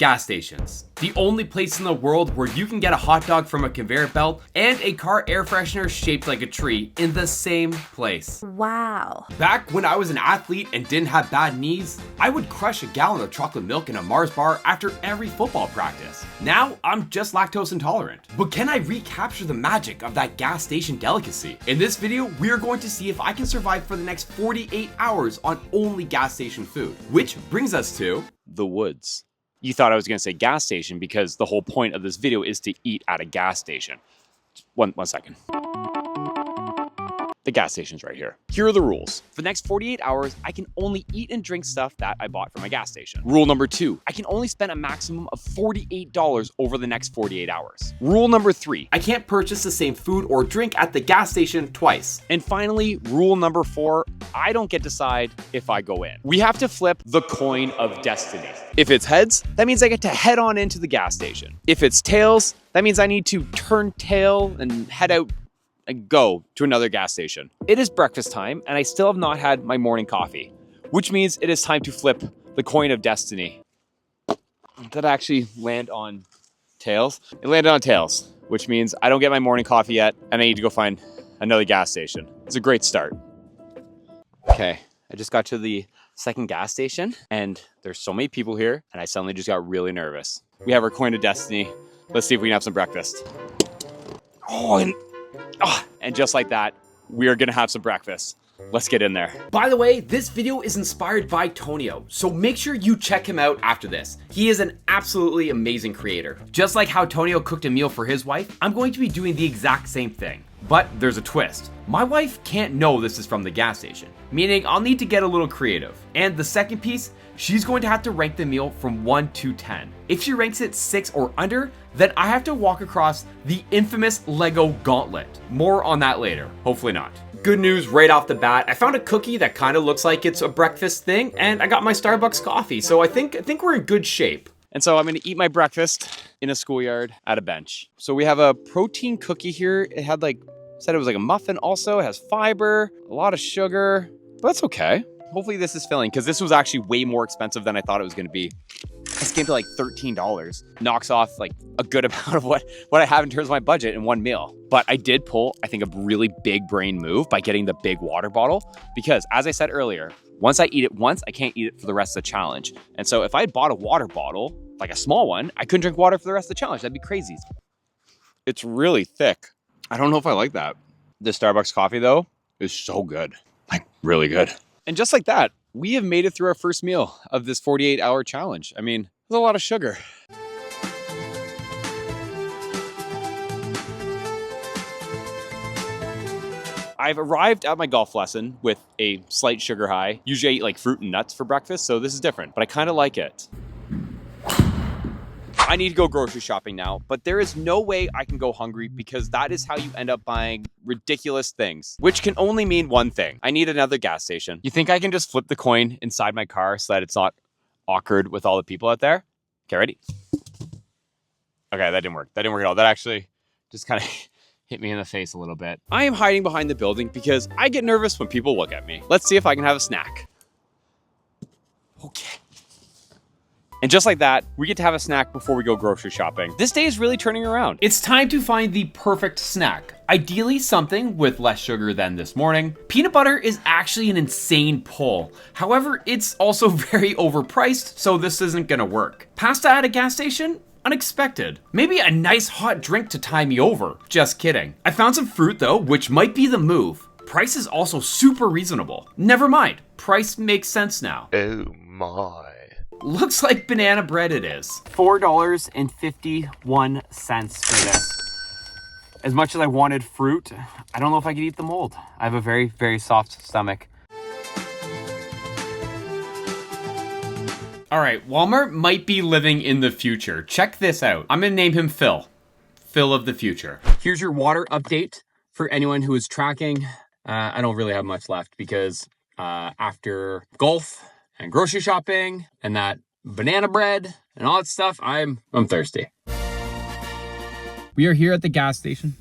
Gas stations. The only place in the world where you can get a hot dog from a conveyor belt and a car air freshener shaped like a tree in the same place. Wow. Back when I was an athlete and didn't have bad knees, I would crush a gallon of chocolate milk in a Mars bar after every football practice. Now, I'm just lactose intolerant. But can I recapture the magic of that gas station delicacy? In this video, we are going to see if I can survive for the next 48 hours on only gas station food. Which brings us to the woods. You thought I was going to say gas station because the whole point of this video is to eat at a gas station. One second. The gas station's right here. Here are the rules. For the next 48 hours, I can only eat and drink stuff that I bought from a gas station. Rule number 2, I can only spend a maximum of $48 over the next 48 hours. Rule number 3, I can't purchase the same food or drink at the gas station twice. And finally, rule number 4, I don't get to decide if I go in. We have to flip the coin of destiny. If it's heads, that means I get to head on into the gas station. If it's tails, that means I need to turn tail and head out and go to another gas station. It is breakfast time and I still have not had my morning coffee, which means it is time to flip the coin of destiny. Did I actually land on tails? It landed on tails, which means I don't get my morning coffee yet and I need to go find another gas station. It's a great start. Okay, I just got to the second gas station and there's so many people here and I suddenly just got really nervous. We have our coin of destiny. Let's see if we can have some breakfast. And just like that, we are gonna have some breakfast. Let's get in there. By the way, this video is inspired by Tonio, so make sure you check him out after this. He is an absolutely amazing creator. Just like how Tonio cooked a meal for his wife, I'm going to be doing the exact same thing. But there's a twist. My wife can't know this is from the gas station, meaning I'll need to get a little creative. And the second piece, she's going to have to rank the meal from 1 to 10. If she ranks it 6 or under, then I have to walk across the infamous Lego gauntlet. More on that later, hopefully not. Good news right off the bat, I found a cookie that kind of looks like it's a breakfast thing, and I got my Starbucks coffee, so I think we're in good shape. And so I'm gonna eat my breakfast in a schoolyard at a bench. So we have a protein cookie here. It had said it was like a muffin also. It has fiber, a lot of sugar, but that's okay. Hopefully this is filling because this was actually way more expensive than I thought it was gonna be. This came to like $13. Knocks off like a good amount of what I have in terms of my budget in one meal. But I did pull, I think, a really big brain move by getting the big water bottle because as I said earlier, once I eat it once, I can't eat it for the rest of the challenge. And so if I had bought a water bottle, like a small one, I couldn't drink water for the rest of the challenge. That'd be crazy. It's really thick. I don't know if I like that. This Starbucks coffee though is so good, like really good. And just like that, we have made it through our first meal of this 48-hour challenge. I mean, there's a lot of sugar. I've arrived at my golf lesson with a slight sugar high. Usually I eat like fruit and nuts for breakfast, so this is different, but I kind of like it. I need to go grocery shopping now, but there is no way I can go hungry because that is how you end up buying ridiculous things, which can only mean one thing. I need another gas station. You think I can just flip the coin inside my car so that it's not awkward with all the people out there? Okay, ready? Okay, that didn't work. That didn't work at all. That actually just kind of hit me in the face a little bit. I am hiding behind the building because I get nervous when people look at me. Let's see if I can have a snack. Okay. And just like that, we get to have a snack before we go grocery shopping. This day is really turning around. It's time to find the perfect snack. Ideally something with less sugar than this morning. Peanut butter is actually an insane pull. However, it's also very overpriced, so this isn't gonna work. Pasta at a gas station? Unexpected. Maybe a nice hot drink to tie me over. Just kidding. I found some fruit though, which might be the move. Price is also super reasonable. Never mind, price makes sense now. Oh my. Looks like banana bread it is. $4.51 for this. As much as I wanted fruit, I don't know if I could eat the mold. I have a very, very soft stomach. All right, Walmart might be living in the future. Check this out. I'm gonna name him Phil. Phil of the future. Here's your water update for anyone who is tracking. I don't really have much left because after golf and grocery shopping and that banana bread and all that stuff, I'm thirsty. We are here at the gas station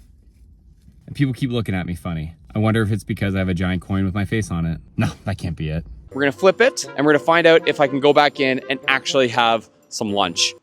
and people keep looking at me funny. I wonder if it's because I have a giant coin with my face on it. No, that can't be it. We're gonna flip it and we're gonna find out if I can go back in and actually have some lunch.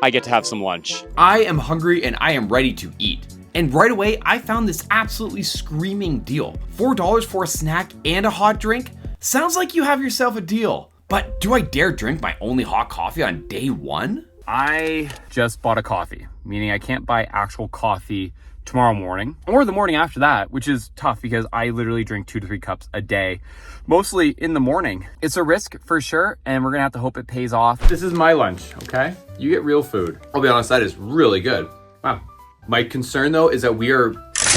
I get to have some lunch. I am hungry and I am ready to eat. And right away, I found this absolutely screaming deal. $4 for a snack and a hot drink? Sounds like you have yourself a deal. But do I dare drink my only hot coffee on day one? I just bought a coffee, meaning I can't buy actual coffee tomorrow morning or the morning after that, which is tough because I literally drink 2 to 3 cups a day, mostly in the morning. It's a risk for sure, and we're gonna have to hope it pays off. This is my lunch, okay? You get real food. I'll be honest, that is really good. Wow. My concern though is that we are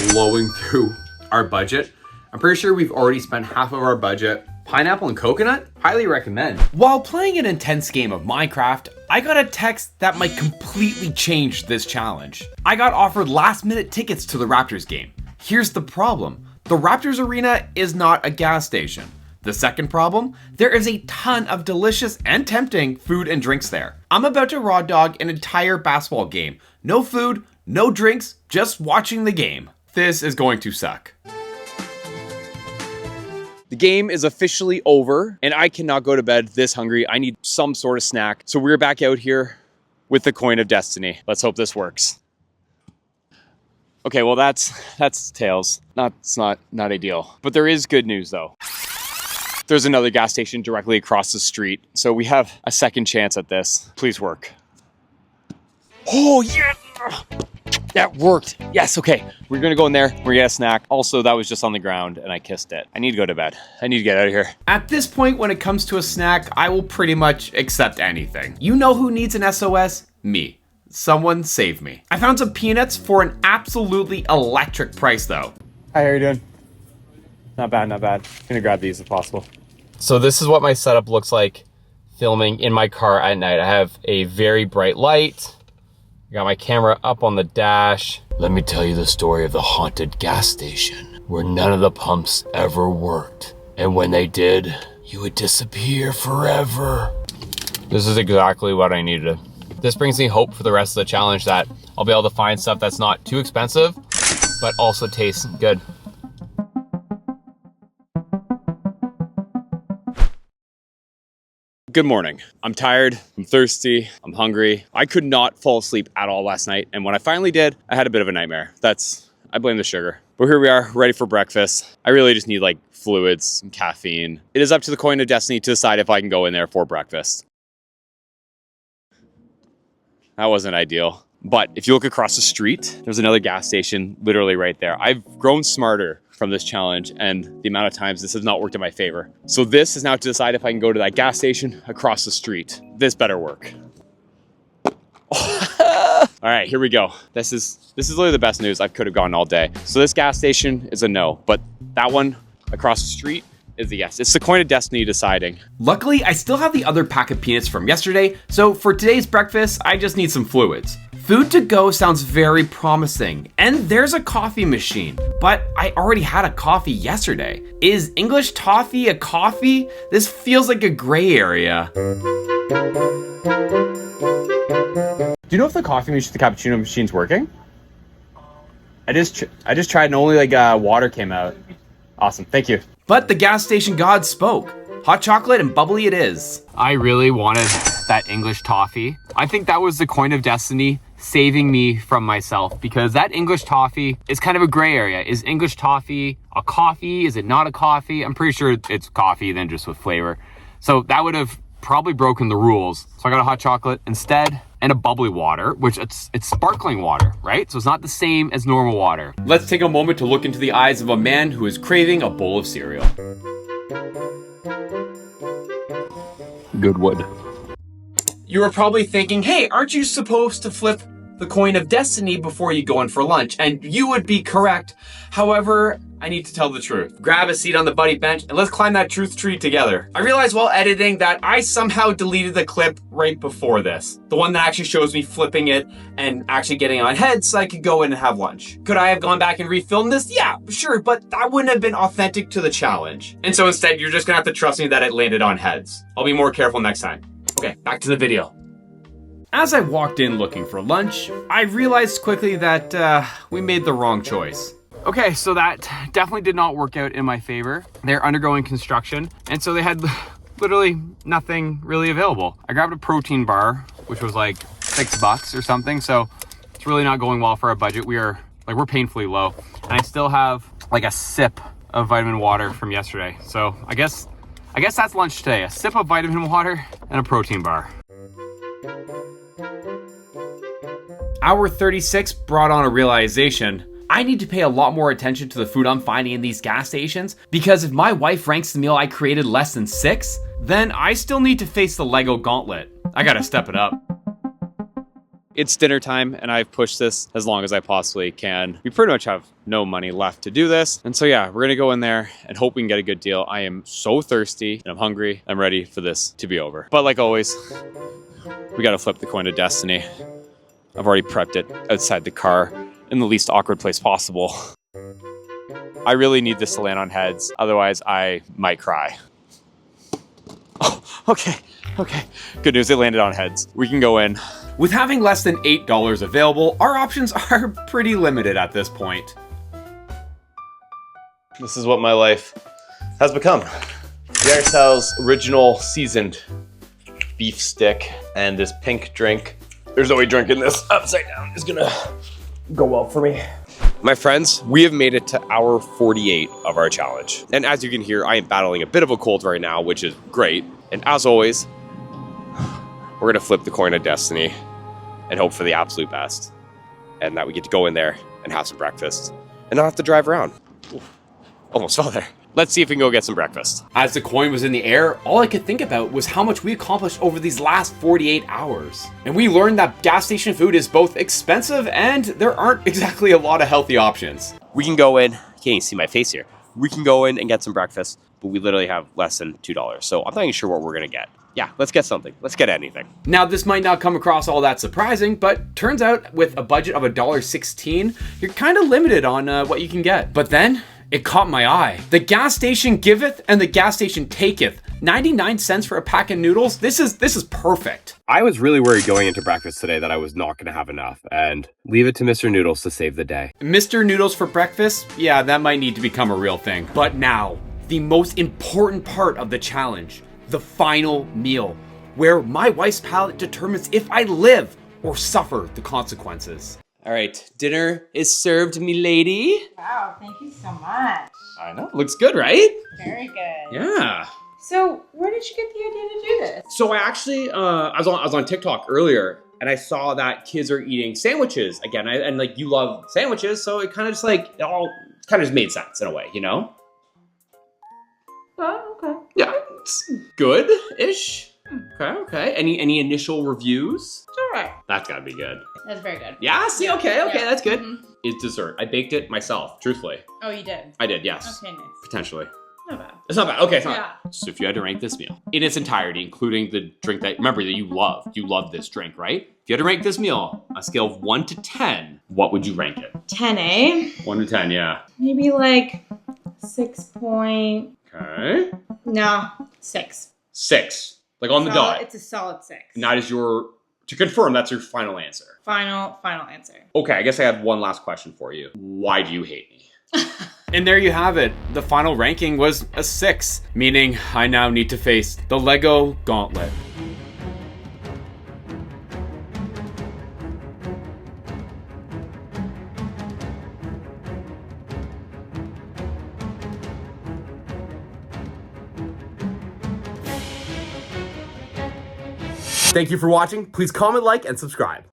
blowing through our budget. I'm pretty sure we've already spent half of our budget. Pineapple and coconut? Highly recommend. While playing an intense game of Minecraft, I got a text that might completely change this challenge. I got offered last-minute tickets to the Raptors game. Here's the problem. The Raptors arena is not a gas station. The second problem, there is a ton of delicious and tempting food and drinks there. I'm about to raw dog an entire basketball game. No food, no drinks, just watching the game. This is going to suck. The game is officially over and I cannot go to bed this hungry. I need some sort of snack. So we're back out here with the coin of destiny. Let's hope this works. Okay, well that's tails. It's not ideal. But there is good news though. There's another gas station directly across the street. So we have a second chance at this. Please work. Oh yeah! That worked. Yes, okay. We're gonna go in there, we're gonna get a snack. Also, that was just on the ground and I kissed it. I need to go to bed. I need to get out of here. At this point, when it comes to a snack, I will pretty much accept anything. You know who needs an SOS? Me. Someone save me. I found some peanuts for an absolutely electric price though. Hi, how are you doing? Not bad, not bad. I'm gonna grab these if possible. So this is what my setup looks like filming in my car at night. I have a very bright light. I got my camera up on the dash. Let me tell you the story of the haunted gas station where none of the pumps ever worked. And when they did, you would disappear forever. This is exactly what I needed. This brings me hope for the rest of the challenge that I'll be able to find stuff that's not too expensive, but also tastes good. Good morning. I'm tired, I'm thirsty, I'm hungry. I could not fall asleep at all last night. And when I finally did, I had a bit of a nightmare. I blame the sugar. But here we are, ready for breakfast. I really just need like fluids, some caffeine. It is up to the coin of destiny to decide if I can go in there for breakfast. That wasn't ideal. But if you look across the street, there's another gas station literally right there. I've grown smarter from this challenge and the amount of times this has not worked in my favor. So this is now to decide if I can go to that gas station across the street. This better work. All right, here we go. This is literally the best news I could have gotten all day. So this gas station is a no, but that one across the street is a yes. It's the coin of destiny deciding. Luckily, I still have the other pack of peanuts from yesterday, so for today's breakfast, I just need some fluids. Food to go sounds very promising, and there's a coffee machine, but I already had a coffee yesterday. Is English toffee a coffee? This feels like a gray area. Do you know if the coffee machine, the cappuccino machine's working? I just tried and only like water came out. Awesome, thank you. But the gas station god spoke. Hot chocolate and bubbly it is. I really wanted that English toffee. I think that was the coin of destiny saving me from myself because that English toffee is kind of a gray area. Is English toffee a coffee? Is it not a coffee? I'm pretty sure it's coffee then just with flavor. So that would have probably broken the rules. So I got a hot chocolate instead and a bubbly water, which it's sparkling water, right? So it's not the same as normal water. Let's take a moment to look into the eyes of a man who is craving a bowl of cereal. Good wood. You were probably thinking, hey, aren't you supposed to flip the coin of destiny before you go in for lunch? And you would be correct. However, I need to tell the truth. Grab a seat on the buddy bench and let's climb that truth tree together. I realized while editing that I somehow deleted the clip right before this. The one that actually shows me flipping it and actually getting on heads so I could go in and have lunch. Could I have gone back and refilmed this? Yeah, sure, but that wouldn't have been authentic to the challenge. And so instead, you're just gonna have to trust me that it landed on heads. I'll be more careful next time. Okay, back to the video. As I walked in looking for lunch, I realized quickly that we made the wrong choice. Okay, so that definitely did not work out in my favor. They're undergoing construction, and so they had literally nothing really available. I grabbed a protein bar, which was like $6 or something. So it's really not going well for our budget. We're painfully low. And I still have like a sip of vitamin water from yesterday. So I guess that's lunch today. A sip of vitamin water and a protein bar. Hour 36 brought on a realization. I need to pay a lot more attention to the food I'm finding in these gas stations, because if my wife ranks the meal I created less than 6, then I still need to face the Lego gauntlet. I gotta step it up. It's dinner time and I've pushed this as long as I possibly can. We pretty much have no money left to do this. And so yeah, we're gonna go in there and hope we can get a good deal. I am so thirsty and I'm hungry. I'm ready for this to be over. But like always, we gotta flip the coin of destiny. I've already prepped it outside the car in the least awkward place possible. I really need this to land on heads, otherwise I might cry. Oh, okay. Good news, it landed on heads. We can go in. With having less than $8 available, our options are pretty limited at this point. This is what my life has become. We got ourselves original seasoned beef stick and this pink drink. There's no way drinking this upside down is gonna go well for me. My friends, we have made it to hour 48 of our challenge. And as you can hear, I am battling a bit of a cold right now, which is great. And as always, we're gonna flip the coin of destiny and hope for the absolute best. And that we get to go in there and have some breakfast and not have to drive around. Ooh, almost fell there. Let's see if we can go get some breakfast. As the coin was in the air, all I could think about was how much we accomplished over these last 48 hours. And we learned that gas station food is both expensive and there aren't exactly a lot of healthy options. We can go in, you can't even see my face here. We can go in and get some breakfast, but we literally have less than $2. So I'm not even sure what we're gonna get. Yeah, let's get something. Let's get anything. Now, this might not come across all that surprising, but turns out with a budget of $1.16, you're kind of limited on what you can get. But then, it caught my eye. The gas station giveth and the gas station taketh. 99 cents for a pack of noodles? This is perfect. I was really worried going into breakfast today that I was not going to have enough, and leave it to Mr. Noodles to save the day. Mr. Noodles for breakfast? Yeah, that might need to become a real thing. But now, the most important part of the challenge, the final meal, where my wife's palate determines if I live or suffer the consequences. All right, dinner is served, me lady. Wow, thank you so much. I know, looks good, right? Very good. Yeah. So, where did you get the idea to do this? So I actually, I was on TikTok earlier, and I saw that kids are eating sandwiches again, and like you love sandwiches, so it kind of just like it all kind of just made sense in a way, you know? Oh, okay. Yeah, it's good-ish. Okay. Any initial reviews? It's all right. That's gotta be good. That's very good. Yeah. See. Okay. Yeah. That's good. Mhm. It's dessert. I baked it myself. Truthfully, Oh, you did? I did. Yes. Okay, nice. Potentially. Not bad. It's not bad. Okay, it's not Yeah. bad. So if you had to rank this meal in its entirety, including the drink that, remember that you love this drink, right? If you had to rank this meal on a scale of 1 to 10, what would you rank it? 10, eh? 1 to 10, yeah. Maybe like 6 Okay. No, 6. 6. Like on the dot. It's a solid 6. And that is to confirm, that's your final answer. Final answer. Okay, I guess I have one last question for you. Why do you hate me? And there you have it. The final ranking was a 6, meaning I now need to face the Lego gauntlet. Thank you for watching. Please comment, like, and subscribe.